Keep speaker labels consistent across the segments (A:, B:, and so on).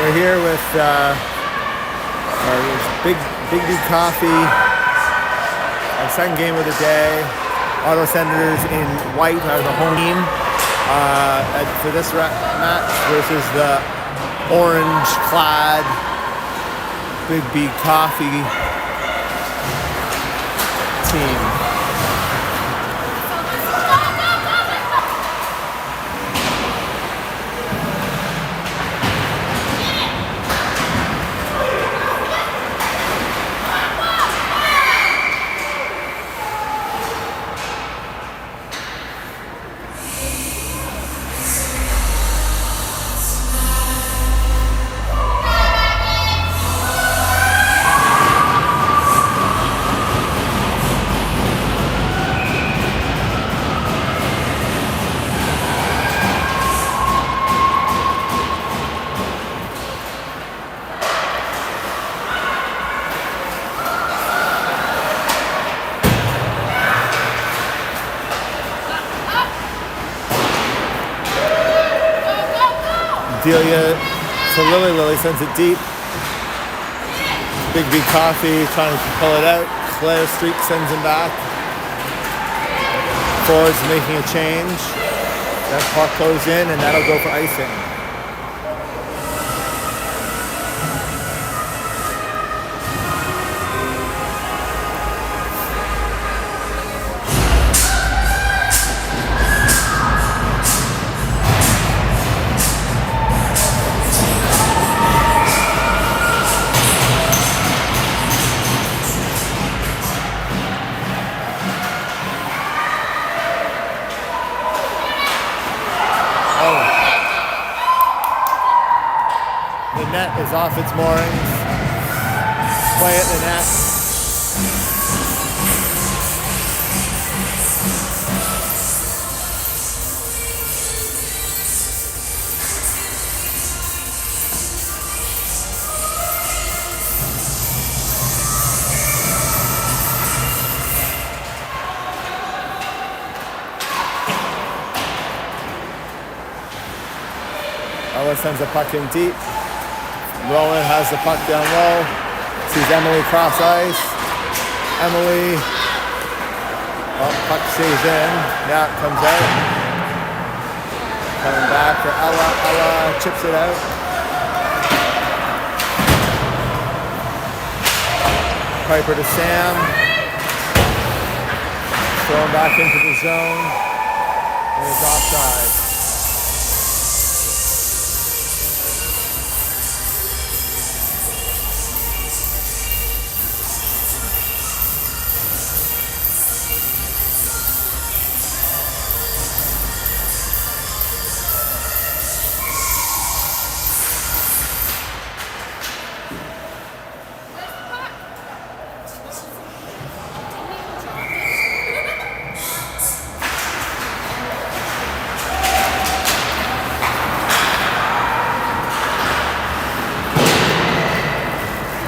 A: We're here with Biggby Coffee. Our second game of the day. Ottawa Senators in white are the home team for this match versus the orange-clad Biggby Coffee team. Delia to Lily sends it deep. Biggby Coffee trying to pull it out. Claire Street sends him back. Forwards making a change. That puck goes in and that'll go for icing. The net is off its moorings. Play at the net. Ella sends a puck in deep. Rowan has the puck down low. Sees Emily cross ice. Emily. Oh, puck stays in. Yeah, it comes out. Coming back for Ella. Ella chips it out. Piper to Sam. Thrown back into the zone. And it's offside.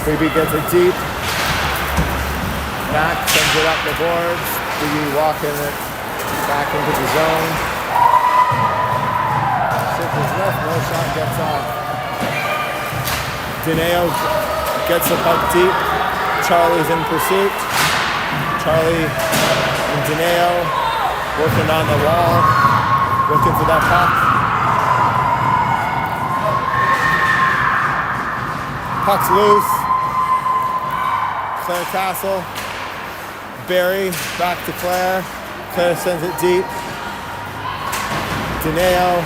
A: Biggby gets it deep. Back, sends it up the boards. Biggby walking it back into the zone. Circles left, no shot gets off. Dineo gets the puck deep. Charlie's in pursuit. Charlie and Dineo working on the wall, looking for that puck. Puck's loose. Claire Castle, Barry, back to Claire. Claire sends it deep. Dineo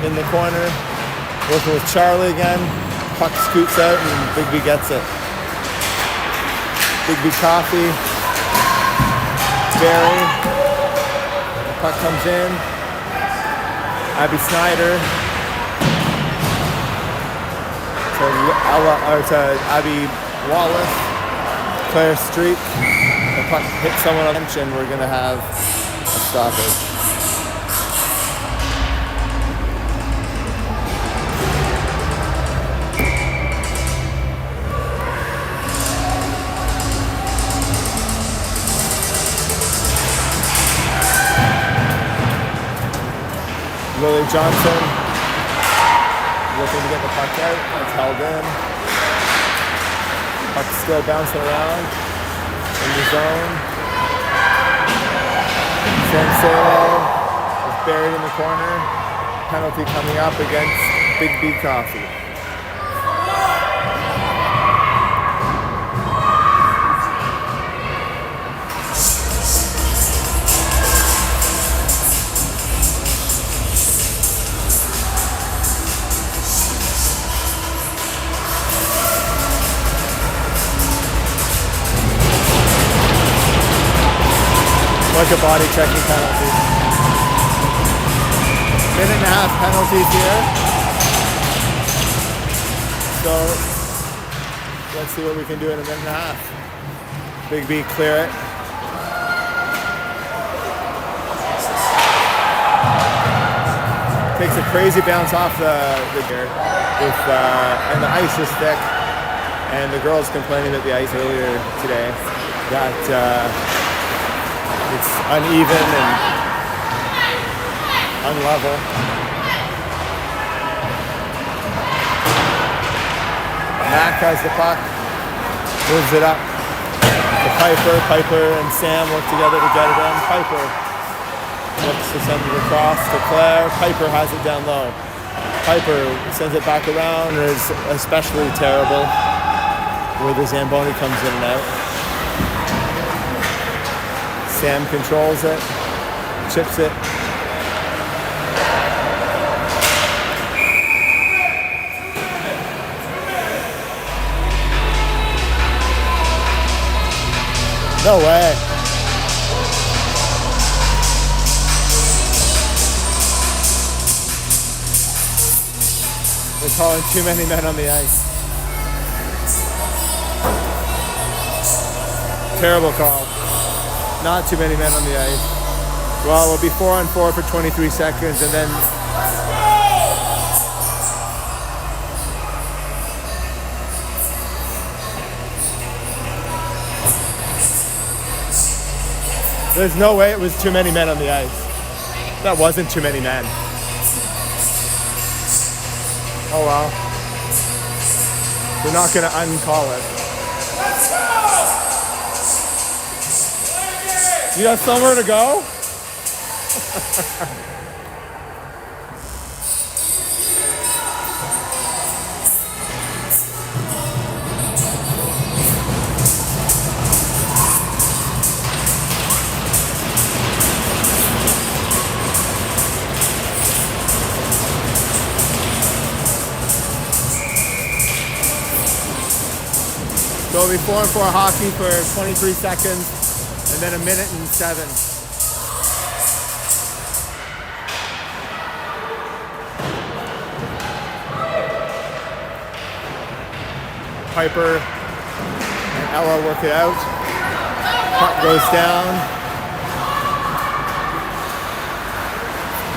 A: in the corner, working with Charlie again. Puck scoots out and Biggby gets it. Biggby Coffee, Barry. The puck comes in. Abby Snyder to Abby Wallace. Claire Street, the puck hits someone on the bench and we're going to have a stoppage. Lily Johnson looking to get the puck out. It's held in. Puck's still bouncing around in the zone. Sens is buried in the corner. Penalty coming up against Biggby Coffee. Like a body checking penalty. Minute and a half penalties here. So let's see what we can do in a minute and a half. Biggby clear it. Takes a crazy bounce off the gear and the ice is thick. And the girls complaining about the ice earlier today that it's uneven and unlevel. Mac has the puck, moves it up to Piper. Piper and Sam work together to get it in. Piper looks to send it across to Claire. Piper has it down low. Piper sends it back around, and is especially terrible where the Zamboni comes in and out. Sam controls it, chips it. No way. They're calling too many men on the ice. Terrible call. Not too many men on the ice. Well, it'll be 4-on-4 for 23 seconds, and then there's no way it was too many men on the ice. That wasn't too many men. Oh well. We're not going to uncall it. You got somewhere to go? So it'll be 4-on-4 hockey for 23 seconds. And then 1:07. Piper and Ella work it out. Puck goes down.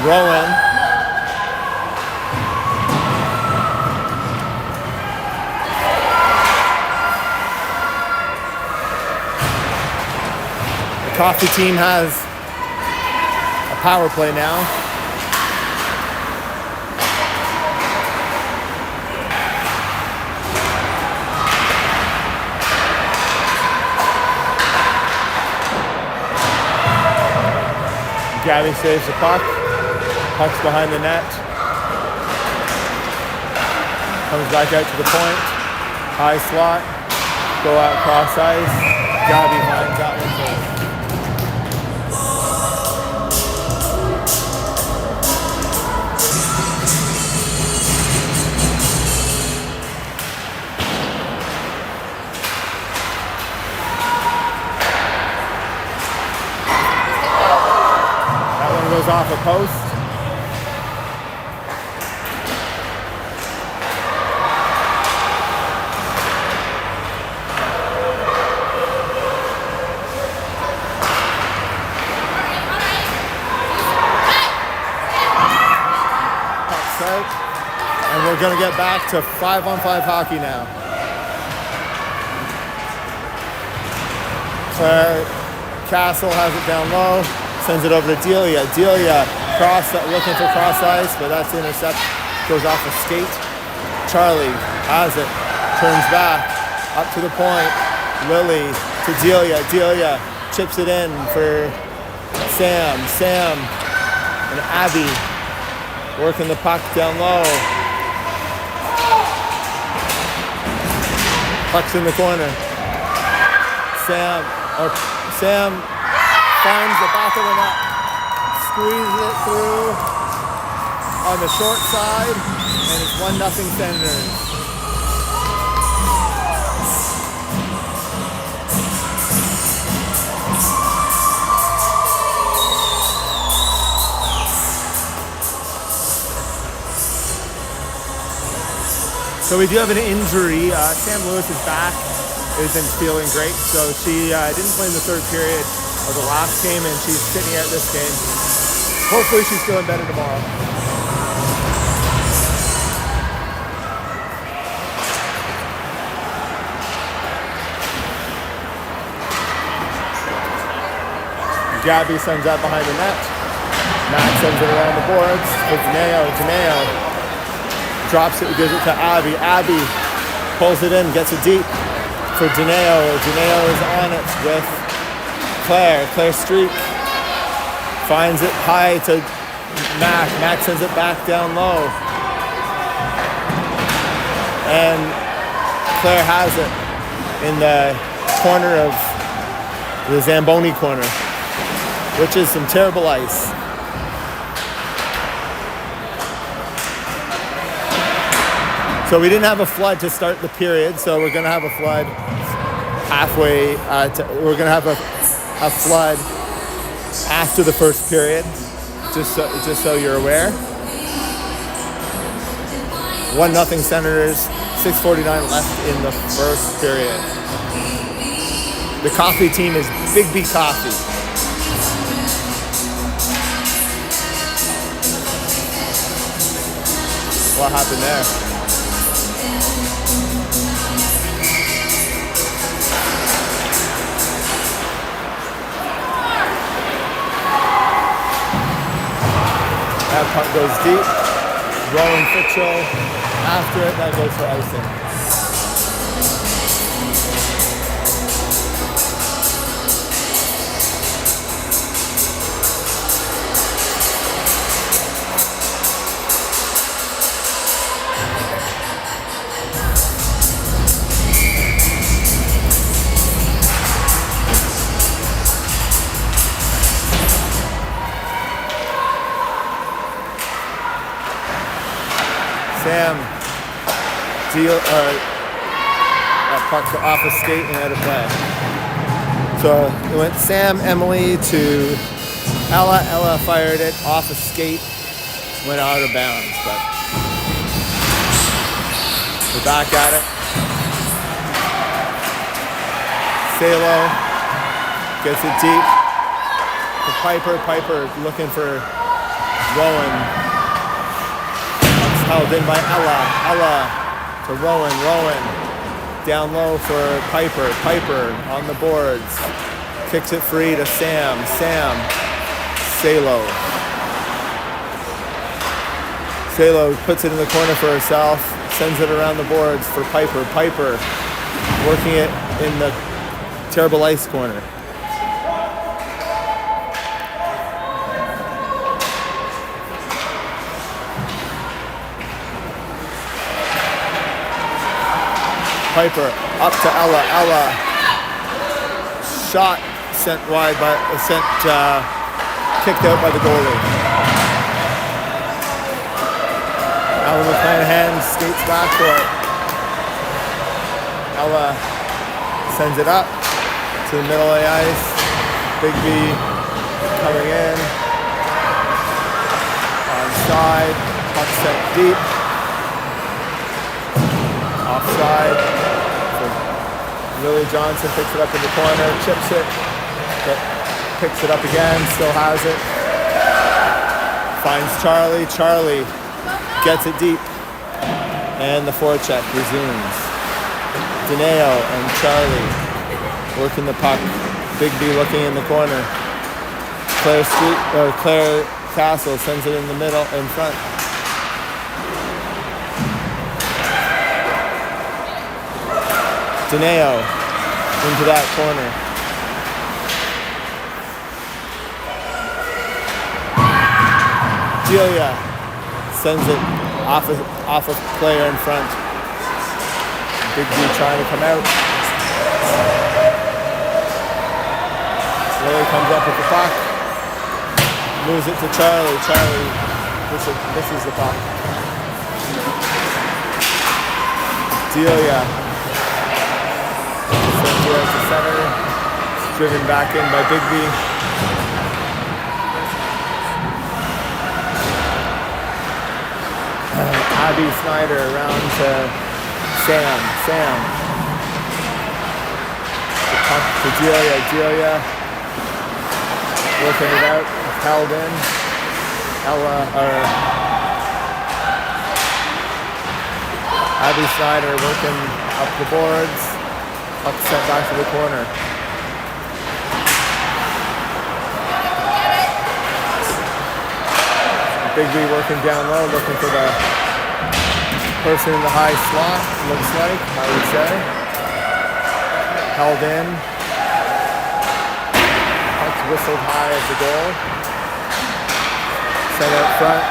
A: Rowan. The Coffee team has a power play now. Gabby saves the puck. Puck's behind the net. Comes back out to the point. High slot. Go out cross ice. Gabby finds that one first. Goes off a post. Puck's out. And we're going to get back to 5-on-5 hockey now. Claire Castle has it down low. Sends it over to Delia. Delia looking for cross ice, but that's intercept. Goes off a skate. Charlie has it, turns back, up to the point. Lily to Delia. Delia chips it in for Sam. Sam and Abby working the puck down low. Puck's in the corner. Sam finds the back of the net, squeezes it through on the short side, and it's 1-0 Senators. So we do have an injury. Sam Lewis is back, isn't feeling great. So she didn't play in the third period of the last game, and she's sitting out this game. Hopefully she's feeling better tomorrow. Gabby sends out behind the net. Matt sends it around the boards. It's Daneo. Drops it, gives it to Abby. Abby pulls it in, gets it deep for Daneo. Daneo is on it with Claire. Claire Streak finds it high to Mac. Mac sends it back down low. And Claire has it in the corner of the Zamboni corner, which is some terrible ice. So we didn't have a flood to start the period, so we're going to have a flood halfway. We're going to have a flood after the first period, just so you're aware. 1-0 Senators, 6:49 left in the first period. The coffee team is Biggby Coffee. What happened there? That puck goes deep. Rowan Fitchell after it. That goes for icing. Sam puck off a skate and out of play. So it went Sam, Emily to Ella. Ella fired it off a skate, went out of bounds, but we're back at it. Salo gets it deep to Piper. Piper looking for Rowan. Held in by Ella to Rowan, down low for Piper, on the boards, kicks it free to Sam, Salo puts it in the corner for herself, sends it around the boards for Piper, working it in the terrible ice corner. Piper up to Ella. Ella shot sent wide kicked out by the goalie. Ella McClanahan skates back for it. Ella sends it up to the middle of the ice. Biggby coming in. Onside. Puck sent deep. Offside. Lily Johnson picks it up in the corner, chips it, but picks it up again, still has it. Finds Charlie. Charlie gets it deep. And the forecheck resumes. Daneo and Charlie working the puck. Biggby looking in the corner. Claire Castle sends it in the middle, in front. Dineo into that corner. Delia sends it off a player in front. Biggby trying to come out. Lily comes up with the puck. Moves it to Charlie. Charlie misses the puck. Delia sends it out to center. Driven back in by Biggby. Abby Snyder around to Sam. The puck to Delia. Working it out. Held in. Abby Snyder working up the boards. Puck sent back to the corner. Biggby working down low, looking for the person in the high slot, looks like, I would say. Held in. Puck's whistled high at the goal. Sent out front.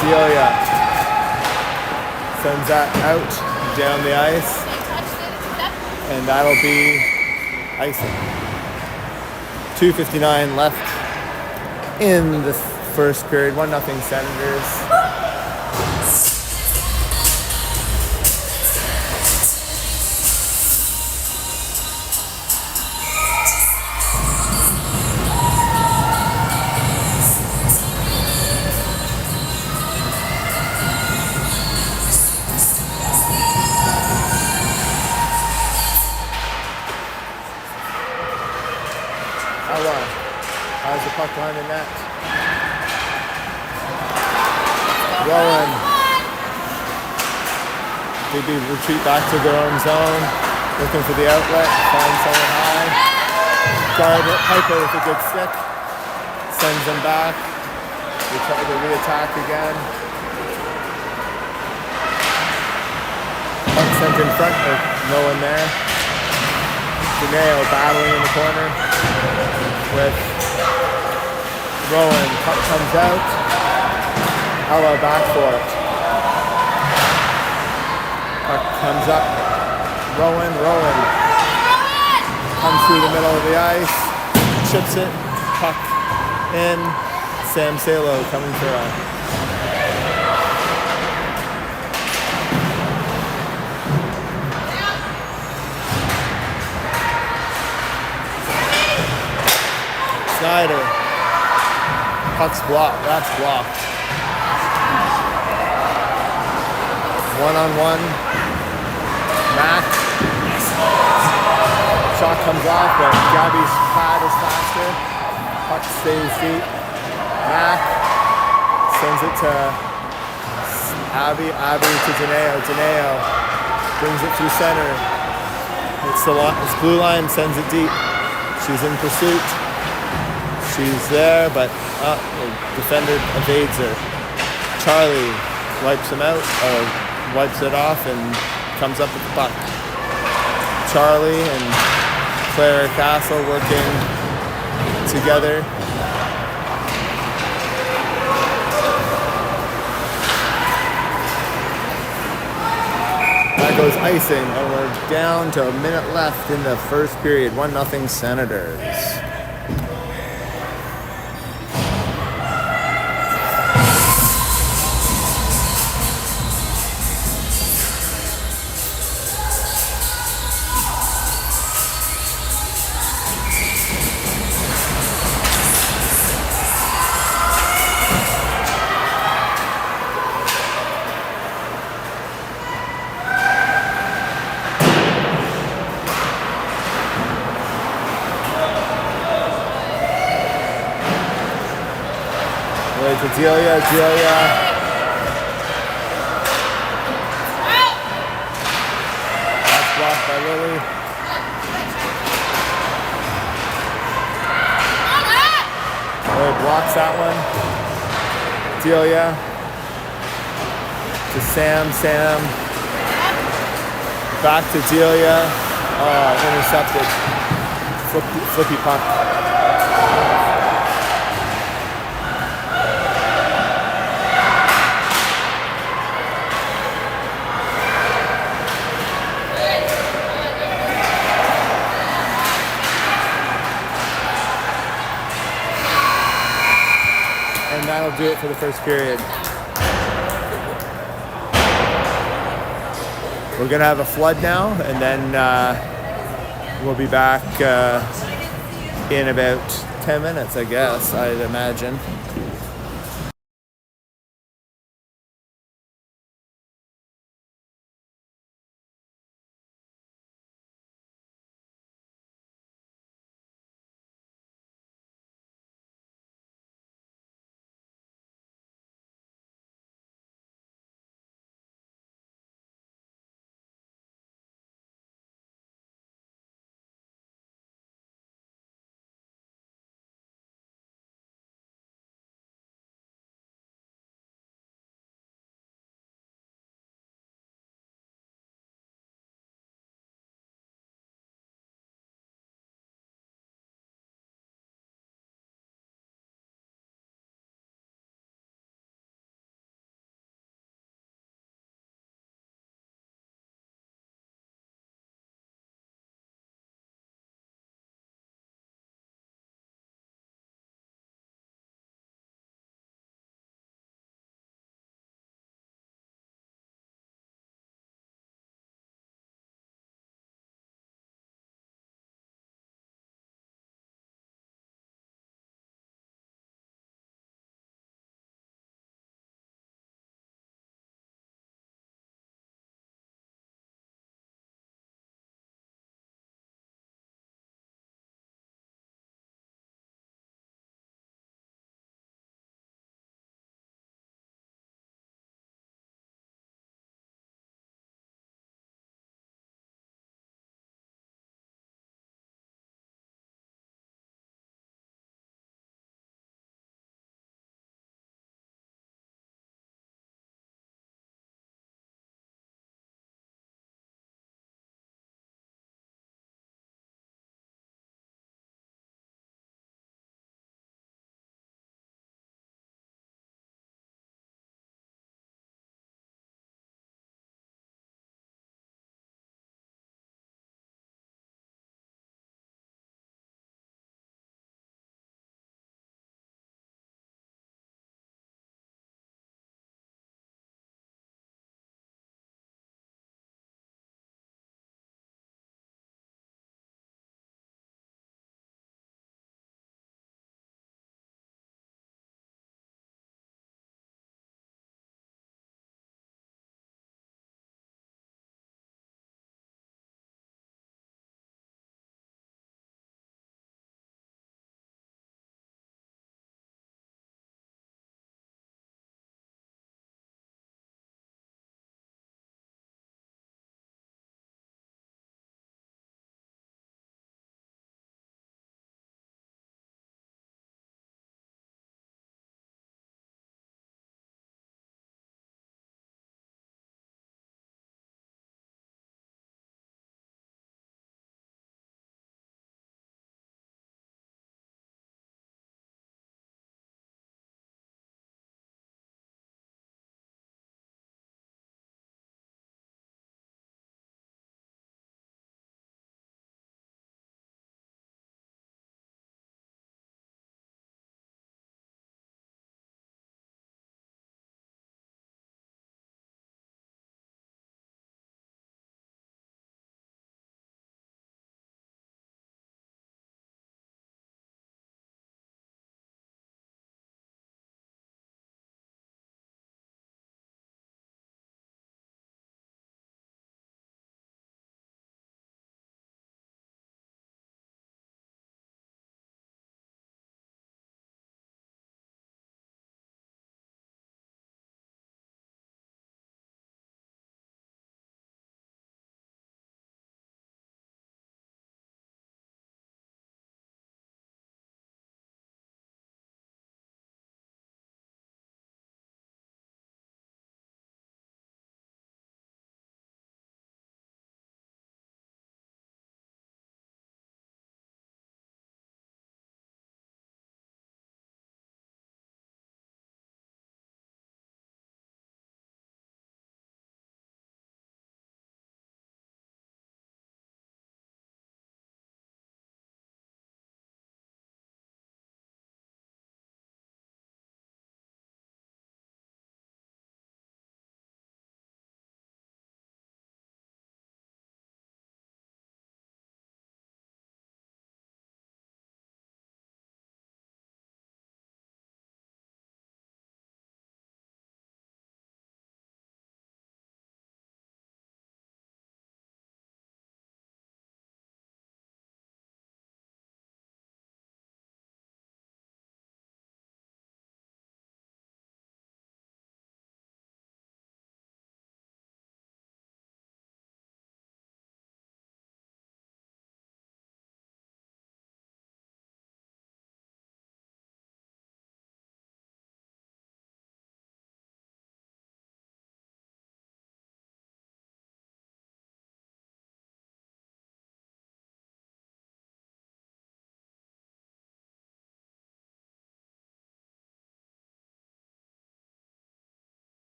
A: Delia sends that out down the ice. And that'll be icing. 2:59 left in the first period. 1-0 Senators. How's the puck behind the net? Rowan. Biggby retreat back to their own zone. Looking for the outlet. Find someone high. Guard Piper with a good stick. Sends them back. They try to re-attack again. Puck sent in front, but no one there. Dineo battling in the corner with Rowan. Puck comes out. Ella back for it. Puck comes up. Rowan comes through the middle of the ice. Chips it. Puck in. Sam Salo coming through. Snyder. Puck's blocked. That's blocked. 1-on-1. Mac. Shot comes off, but Gabby's pad is faster. Puck stays deep. Mac sends it to Abby. Abby to Dineo. Brings it through center. It's blue line, sends it deep. She's in pursuit. She's there, but the defender evades her. Charlie wipes him out, or wipes it off, and comes up with the puck. Charlie and Claire Castle working together. That goes icing, and we're down to a minute left in the first period. 1-0 Senators. To Delia. That's blocked by Lily. Lily blocks that one. Delia to Sam. Sam back to Delia. Oh, intercepted. Flippy puck. And that'll do it for the first period. We're gonna have a flood now, and then we'll be back in about 10 minutes, I guess, I'd imagine.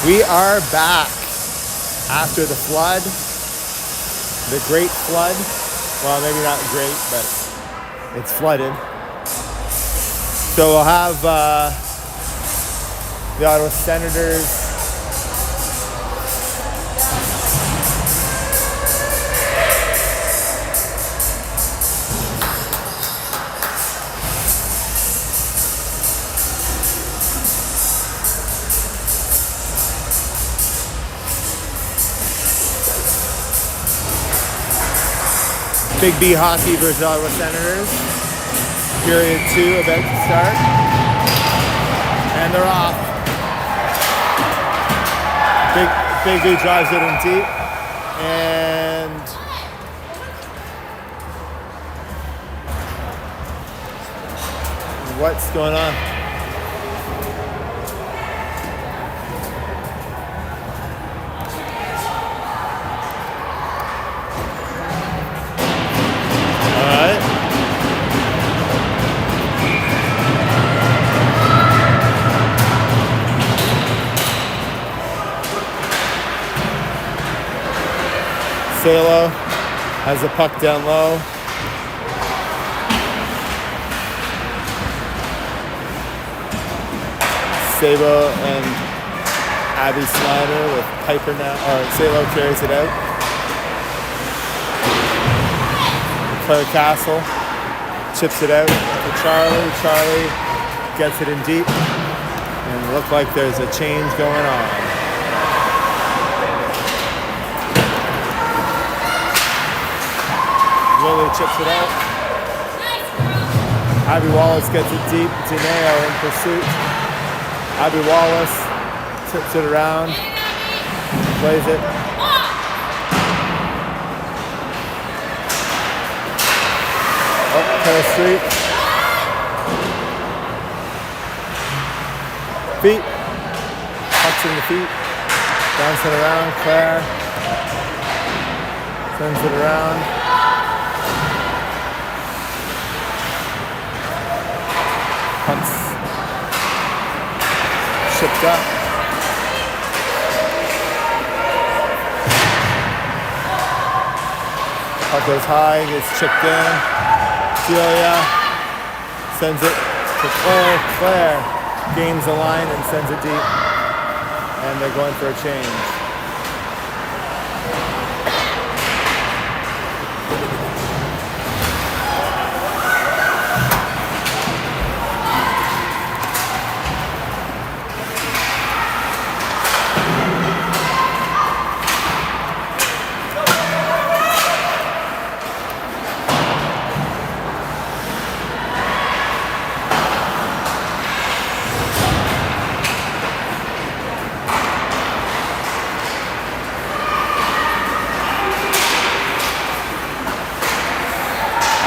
A: We are back after the flood, the great flood. Well, maybe not great, but it's flooded. So we'll have the Ottawa Senators Biggby hockey versus Ottawa Senators. Period 2 about to start. And they're off. Biggby drives it in deep. And what's going on? Salo has the puck down low. Sabo and Abby Snyder with Piper now, or Salo carries it out. Claire Castle chips it out to Charlie. Charlie gets it in deep. And it looks like there's a change going on. Lily chips it out. Abby Wallace gets it deep. Dineo in pursuit. Abby Wallace tips it around. Plays it. Up Claire Street. Feet. Pucks in the feet. Bouncing around. Claire sends it around. Pucks shipped up. Puck goes high, gets chipped in. Celia sends it to Claire. Claire gains the line and sends it deep. And they're going for a change.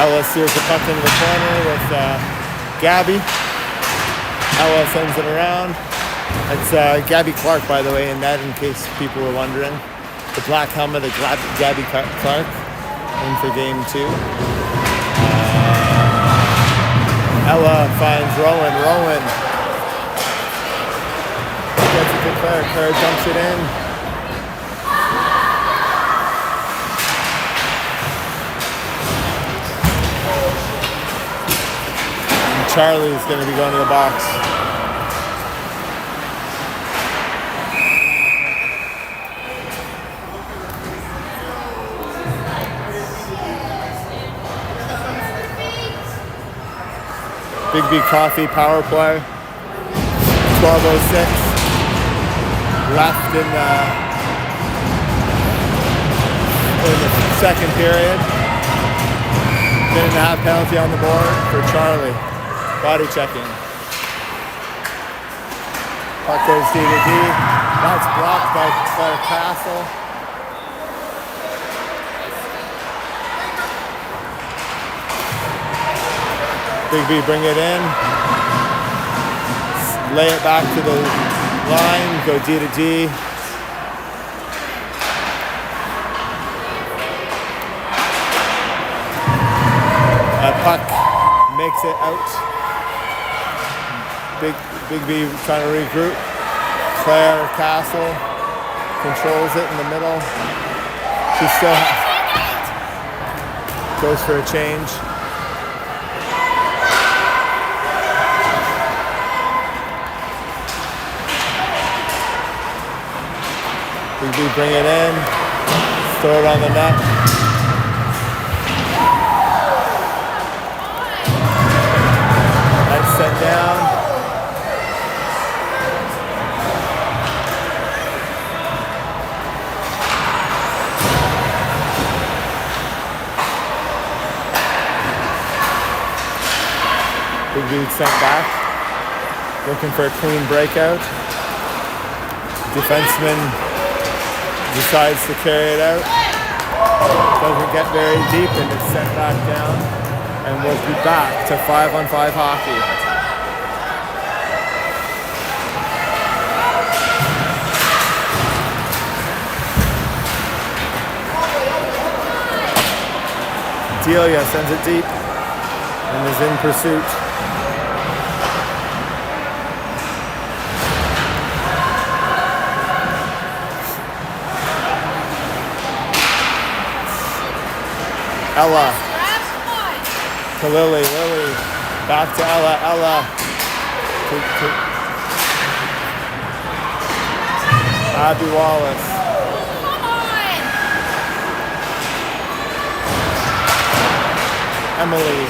A: Ella steers the puck into the corner with Gabby. Ella sends it around. It's Gabby Clark, by the way, in that, in case people were wondering. The black helmet of Gabby Clark in for game 2. Ella finds Rowan. Rowan gets it to Claire. Claire dumps it in. Charlie's going to be going to the box. Biggby Coffee power play. 12:06 left in the second period. Minute and a half penalty on the board for Charlie. Body checking. Puck goes D to D. That's blocked by Claire Castle. Biggby bring it in. Lay it back to the line. Go D to D. Puck makes it out. Biggby trying to regroup. Claire Castle controls it in the middle. She still goes for a change. Biggby bring it in, throw it on the net. Net sent down. Biggby sent back, looking for a clean breakout. Defenseman decides to carry it out. Doesn't get very deep and it's sent back down. And we'll be back to 5-on-5 hockey. Delia sends it deep and is in pursuit. Ella to Lily, back to Ella, to Abby Wallace. Emily,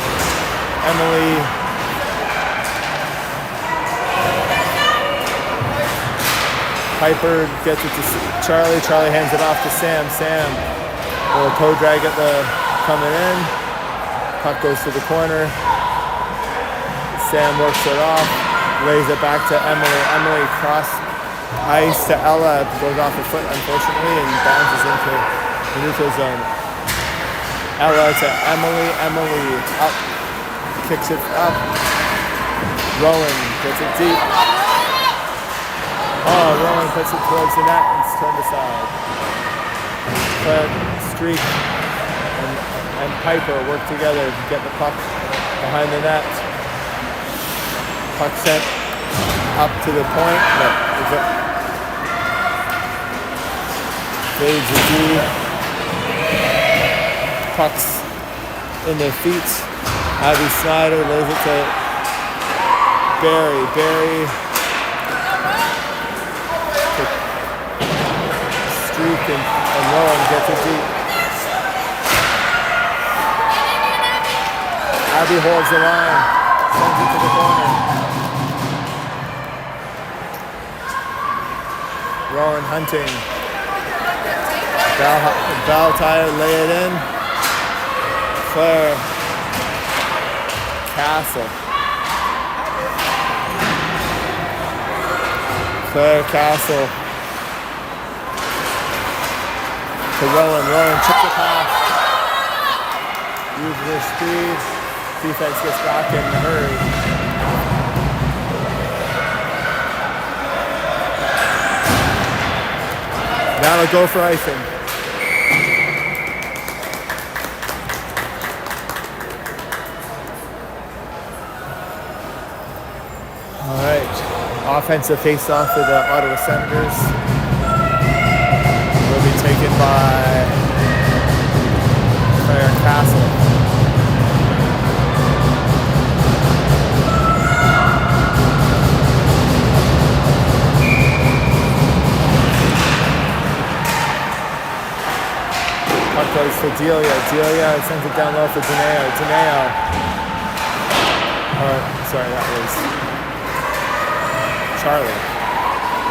A: Piper gets it to Charlie hands it off to Sam, little toe drag at the coming in, puck goes to the corner, Sam works it off, lays it back to Emily cross ice to Ella, goes off her foot unfortunately and bounces into the neutral zone. Ella to Emily up, kicks it up, Rowan gets it deep, Rowan puts it towards the net and it's turned aside. Streak and Piper work together to get the puck behind the net. Puck sent up to the point, but fades the D. Puck's in their feet. Abby Snyder lays it to Barry. Streak and Rowan gets it deep. Abby holds the line, sends it to the corner. Rowan hunting. Valtire lay it in. Claire Castle. To Rowan chips it past. Uses her speed. Defense gets back in a hurry. Now they'll go for icing. All right, offensive face-off for the Ottawa Senators will be taken by Claire Castle. Goes for Delia sends it down low for Deneo. Sorry, that was Charlie.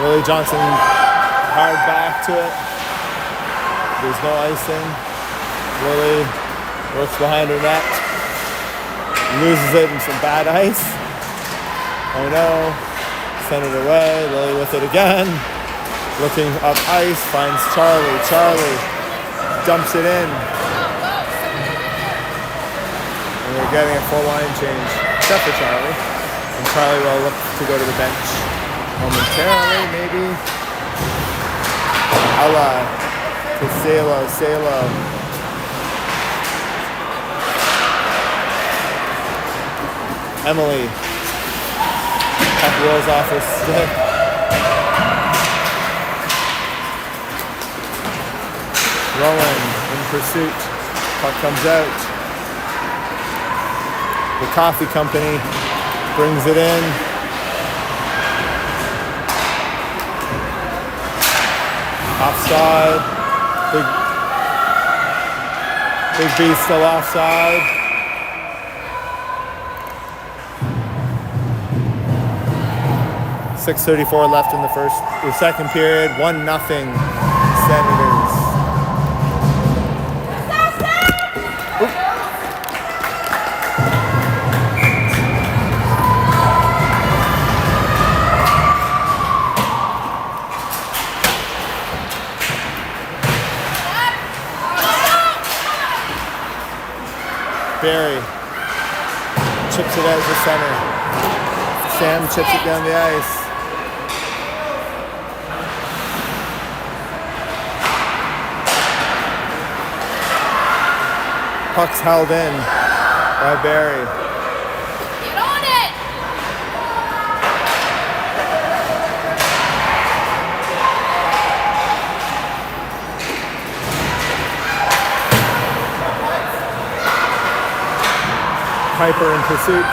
A: Lily Johnson hard back to it. There's no icing. Lily works behind her net. Loses it in some bad ice. Oh no. Send it away. Lily with it again. Looking up ice. Finds Charlie. Dumps it in. And we're getting a full line change, except for Charlie. And Charlie will look to go to the bench momentarily, maybe. Ella to Salo. Emily. Puck rolls off her stick. Rowan in pursuit. Puck comes out. The coffee company brings it in. Offside. Biggby still offside. .6:34 left in the second period. 1-0 Senators. Barry chips it out to center. Sam chips it down the ice. Puck's held in by Barry.
B: Get on it!
A: Piper in pursuit.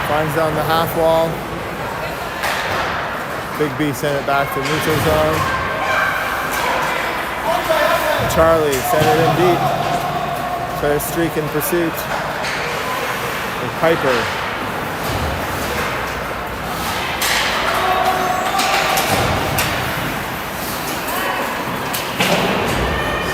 A: Finds down the half wall. Biggby sent it back to neutral zone. Charlie sent it in deep. Try to streak in pursuit. And Piper